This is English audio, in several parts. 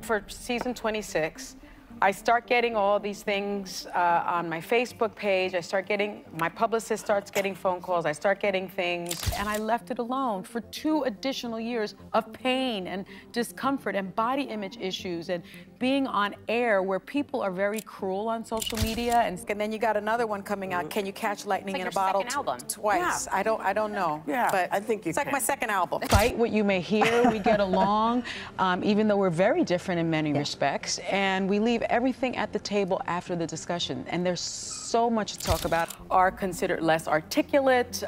for season 26. I start getting all these things on my Facebook page. My publicist starts getting phone calls. I start getting things. And I left it alone for 2 additional years of pain and discomfort and body image issues and being on air where people are very cruel on social media. And then you got another one coming out, Can You Catch Lightning in a Bottle? Twice. Yeah. I don't know. Yeah, but I think it's like my second album. Despite what you may hear, we get along, even though we're very different in many respects. And we leave everything at the table after the discussion. And there's so much to talk about. Are considered less articulate.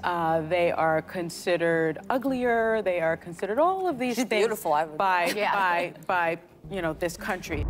They are considered uglier. They are considered all of these things beautiful, by you know, this country.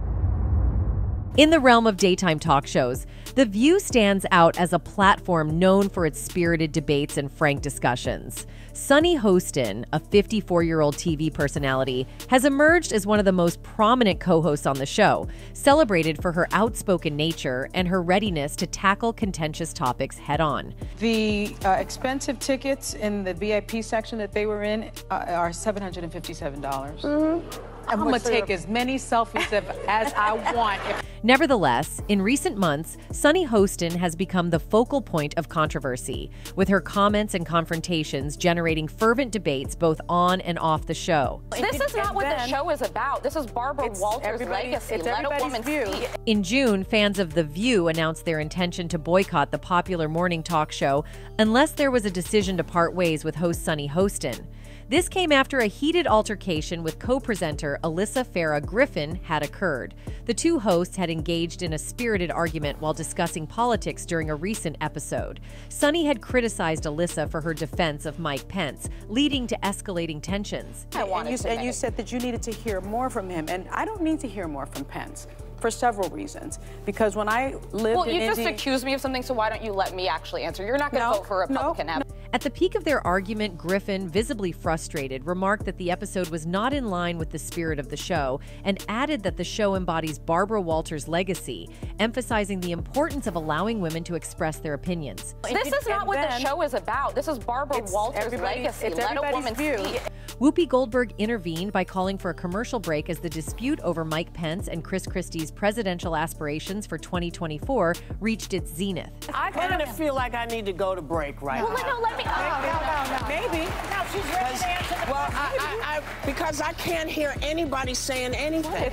In the realm of daytime talk shows, The View stands out as a platform known for its spirited debates and frank discussions. Sunny Hostin, a 54-year-old TV personality, has emerged as one of the most prominent co-hosts on the show, celebrated for her outspoken nature and her readiness to tackle contentious topics head-on. The expensive tickets in the VIP section that they were in are $757. Mm-hmm. I'm gonna take as many selfies as I want. Nevertheless, in recent months, Sunny Hostin has become the focal point of controversy, with her comments and confrontations generating fervent debates both on and off the show. This is not what the show is about. This is Barbara Walters' legacy. Let a woman speak. In June, fans of The View announced their intention to boycott the popular morning talk show unless there was a decision to part ways with host Sunny Hostin. This came after a heated altercation with co-presenter Alyssa Griffin had occurred. The two hosts had engaged in a spirited argument while discussing politics during a recent episode. Sunny had criticized Alyssa for her defense of Mike Pence, leading to escalating tensions. And you said that you needed to hear more from him, and I don't need to hear more from Pence. For several reasons. Because when I lived in India... Well, you just accused me of something, so why don't you let me actually answer? You're not going to vote for a Republican. No. At the peak of their argument, Griffin, visibly frustrated, remarked that the episode was not in line with the spirit of the show and added that the show embodies Barbara Walters' legacy, emphasizing the importance of allowing women to express their opinions. This is not what the show is about. This is Barbara Walters' legacy. Let a woman speak. Whoopi Goldberg intervened by calling for a commercial break as the dispute over Mike Pence and Chris Christie's presidential aspirations for 2024 reached its zenith. I kind of feel like I need to go to break right now. No, let me... No, maybe. No, she's ready to answer the question. Because I can't hear anybody saying anything.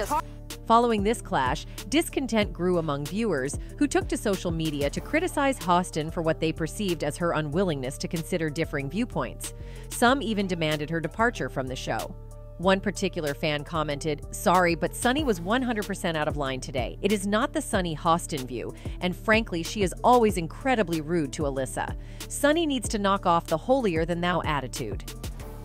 Following this clash, discontent grew among viewers who took to social media to criticize Hostin for what they perceived as her unwillingness to consider differing viewpoints. Some even demanded her departure from the show. One particular fan commented, "Sorry, but Sunny was 100% out of line today. It is not the Sunny Hostin view, and frankly, she is always incredibly rude to Alyssa. Sunny needs to knock off the holier-than-thou attitude."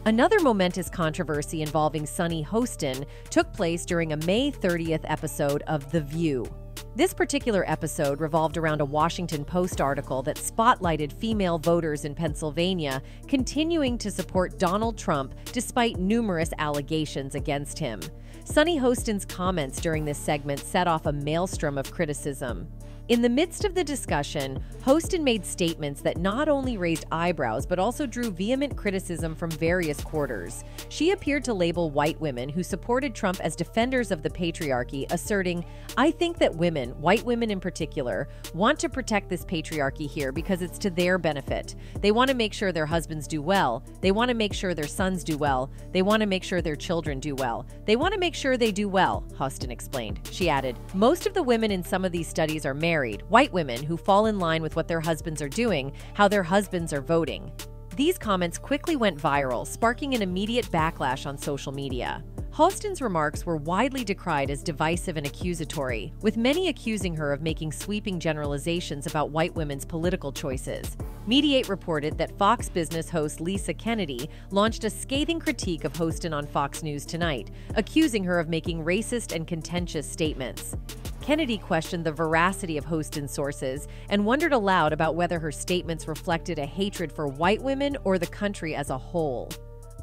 Another momentous controversy involving Sunny Hostin took place during a May 30th episode of The View. This particular episode revolved around a Washington Post article that spotlighted female voters in Pennsylvania continuing to support Donald Trump despite numerous allegations against him. Sunny Hostin's comments during this segment set off a maelstrom of criticism. In the midst of the discussion, Hostin made statements that not only raised eyebrows but also drew vehement criticism from various quarters. She appeared to label white women who supported Trump as defenders of the patriarchy, asserting, "I think that women, white women in particular, want to protect this patriarchy here because it's to their benefit. They want to make sure their husbands do well. They want to make sure their sons do well. They want to make sure their children do well. They want to make sure they do well," Hostin explained. She added, "Most of the women in some of these studies are married, white women who fall in line with what their husbands are doing, how their husbands are voting." These comments quickly went viral, sparking an immediate backlash on social media. Hostin's remarks were widely decried as divisive and accusatory, with many accusing her of making sweeping generalizations about white women's political choices. Mediate reported that Fox Business host Lisa Kennedy launched a scathing critique of Hostin on Fox News Tonight, accusing her of making racist and contentious statements. Kennedy questioned the veracity of Hostin's sources and wondered aloud about whether her statements reflected a hatred for white women or the country as a whole.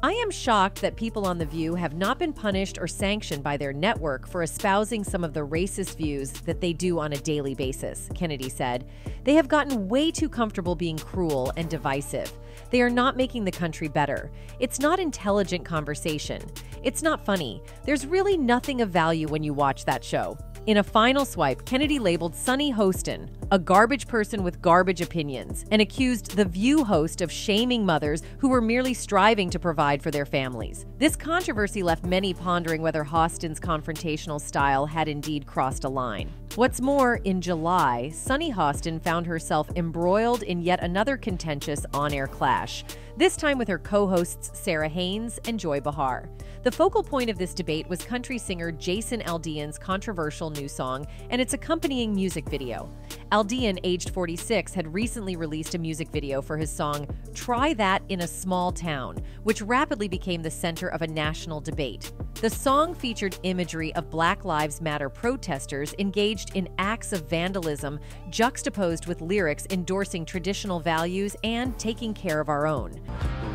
"I am shocked that people on The View have not been punished or sanctioned by their network for espousing some of the racist views that they do on a daily basis," Kennedy said. "They have gotten way too comfortable being cruel and divisive. They are not making the country better. It's not intelligent conversation. It's not funny. There's really nothing of value when you watch that show. In a final swipe, Kennedy labeled Sunny Hostin a garbage person with garbage opinions and accused The View host of shaming mothers who were merely striving to provide for their families. This controversy left many pondering whether Hostin's confrontational style had indeed crossed a line. What's more, in July, Sunny Hostin found herself embroiled in yet another contentious on-air clash, this time with her co-hosts Sarah Haynes and Joy Behar. The focal point of this debate was country singer Jason Aldean's controversial new song and its accompanying music video. Aldean, aged 46, had recently released a music video for his song Try That in a Small Town, which rapidly became the center of a national debate. The song featured imagery of Black Lives Matter protesters engaged in acts of vandalism, juxtaposed with lyrics endorsing traditional values and taking care of our own.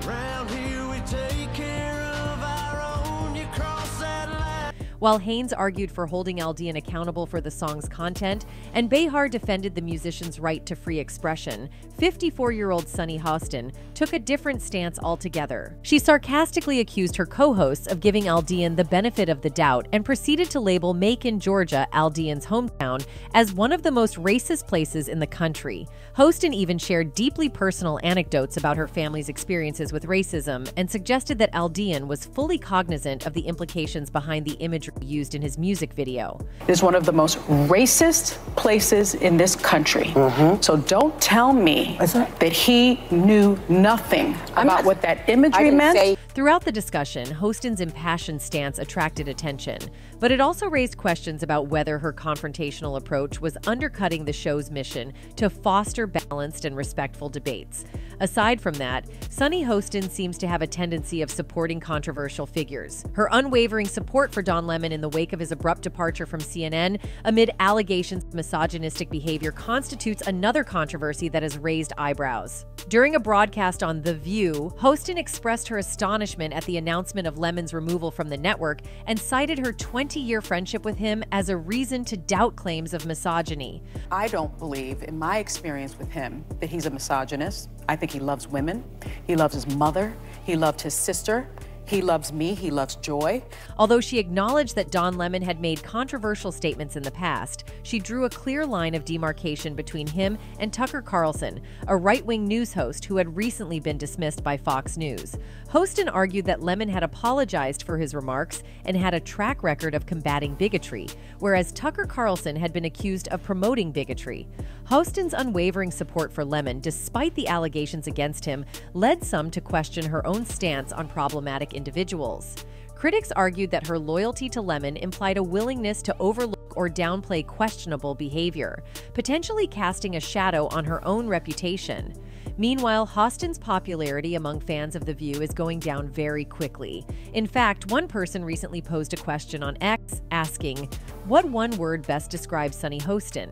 Around here we take care of our own, you cross that line. While Haynes argued for holding Aldean accountable for the song's content, and Behar defended the musician's right to free expression, 54-year-old Sunny Hostin took a different stance altogether. She sarcastically accused her co-hosts of giving Aldean the benefit of the doubt and proceeded to label Macon, Georgia, Aldean's hometown, as one of the most racist places in the country. Hostin even shared deeply personal anecdotes about her family's experiences with racism and suggested that Aldean was fully cognizant of the implications behind the imagery used in his music video. It is one of the most racist places in this country. So don't tell me that he knew nothing about what that imagery meant. Throughout the discussion, Hostin's impassioned stance attracted attention, but it also raised questions about whether her confrontational approach was undercutting the show's mission to foster balanced and respectful debates. Aside from that, Sunny Hostin seems to have a tendency of supporting controversial figures. Her unwavering support for Don Lemon in the wake of his abrupt departure from CNN amid allegations of misogynistic behavior constitutes another controversy that has raised eyebrows. During a broadcast on The View, Hostin expressed her astonishment at the announcement of Lemon's removal from the network and cited her 20-year friendship with him as a reason to doubt claims of misogyny. I don't believe, in my experience with him, that he's a misogynist. I think he loves women. He loves his mother. He loved his sister. He loves me. He loves Joy. Although she acknowledged that Don Lemon had made controversial statements in the past, she drew a clear line of demarcation between him and Tucker Carlson, a right-wing news host who had recently been dismissed by Fox News. Hostin argued that Lemon had apologized for his remarks and had a track record of combating bigotry, whereas Tucker Carlson had been accused of promoting bigotry. Hostin's unwavering support for Lemon, despite the allegations against him, led some to question her own stance on problematic individuals. Critics argued that her loyalty to Lemon implied a willingness to overlook or downplay questionable behavior, potentially casting a shadow on her own reputation. Meanwhile, Hostin's popularity among fans of The View is going down very quickly. In fact, one person recently posed a question on X asking, "What one word best describes Sunny Hostin?"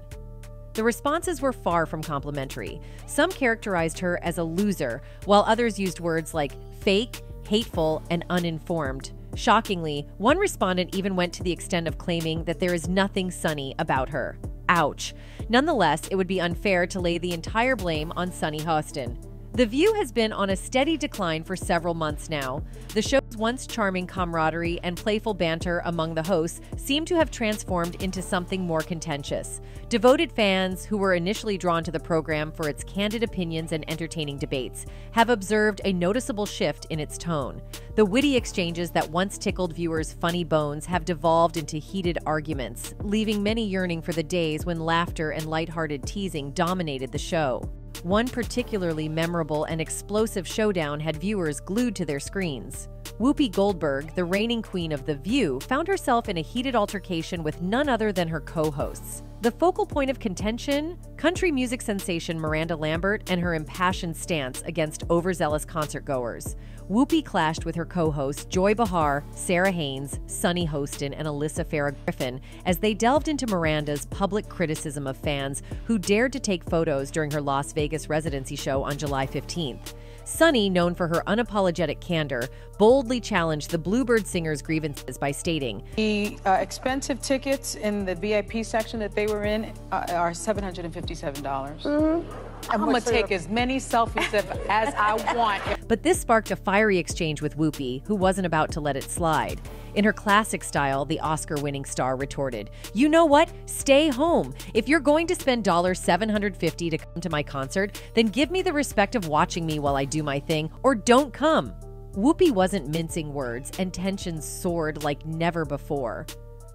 The responses were far from complimentary. Some characterized her as a loser, while others used words like fake, hateful, and uninformed. Shockingly, one respondent even went to the extent of claiming that there is nothing sunny about her. Ouch. Nonetheless, it would be unfair to lay the entire blame on Sunny Hostin. The View has been on a steady decline for several months now. The show's once charming camaraderie and playful banter among the hosts seem to have transformed into something more contentious. Devoted fans, who were initially drawn to the program for its candid opinions and entertaining debates, have observed a noticeable shift in its tone. The witty exchanges that once tickled viewers' funny bones have devolved into heated arguments, leaving many yearning for the days when laughter and lighthearted teasing dominated the show. One particularly memorable and explosive showdown had viewers glued to their screens. Whoopi Goldberg, the reigning queen of The View, found herself in a heated altercation with none other than her co-hosts. The focal point of contention? Country music sensation Miranda Lambert and her impassioned stance against overzealous concertgoers. Whoopi clashed with her co-hosts Joy Behar, Sarah Haynes, Sunny Hostin, and Alyssa Farah-Griffin as they delved into Miranda's public criticism of fans who dared to take photos during her Las Vegas residency show on July 15th. Sunny, known for her unapologetic candor, boldly challenged the Bluebird singer's grievances by stating, The expensive tickets in the VIP section that they were in are $757. I'm gonna take as many selfies as I want. But this sparked a fiery exchange with Whoopi, who wasn't about to let it slide. In her classic style, the Oscar-winning star retorted, "You know what? Stay home. If you're going to spend $750 to come to my concert, then give me the respect of watching me while I do my thing, or don't come." Whoopi wasn't mincing words, and tensions soared like never before.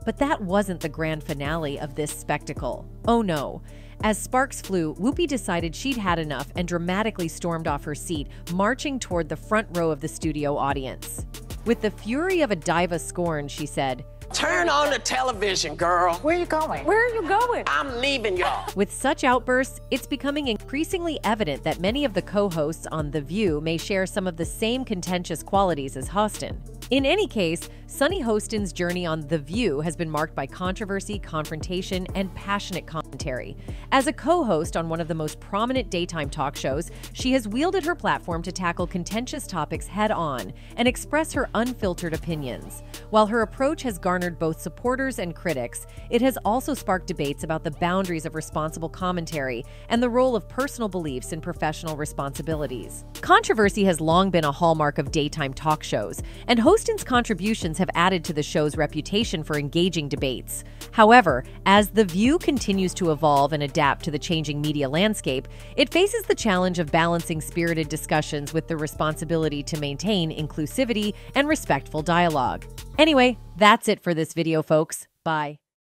But that wasn't the grand finale of this spectacle. Oh no. As sparks flew, Whoopi decided she'd had enough and dramatically stormed off her seat, marching toward the front row of the studio audience. With the fury of a diva scorned, she said, "Turn on the television, girl. Where are you going? Where are you going? I'm leaving y'all." With such outbursts, it's becoming increasingly evident that many of the co-hosts on The View may share some of the same contentious qualities as Hostin. In any case, Sunny Hostin's journey on The View has been marked by controversy, confrontation, and passionate commentary. As a co-host on one of the most prominent daytime talk shows, she has wielded her platform to tackle contentious topics head-on and express her unfiltered opinions. While her approach has garnered both supporters and critics, it has also sparked debates about the boundaries of responsible commentary and the role of personal beliefs in professional responsibilities. Controversy has long been a hallmark of daytime talk shows, and Hostin's contributions have added to the show's reputation for engaging debates. However, as The View continues to evolve and adapt to the changing media landscape, it faces the challenge of balancing spirited discussions with the responsibility to maintain inclusivity and respectful dialogue. Anyway, that's it for this video, folks. Bye.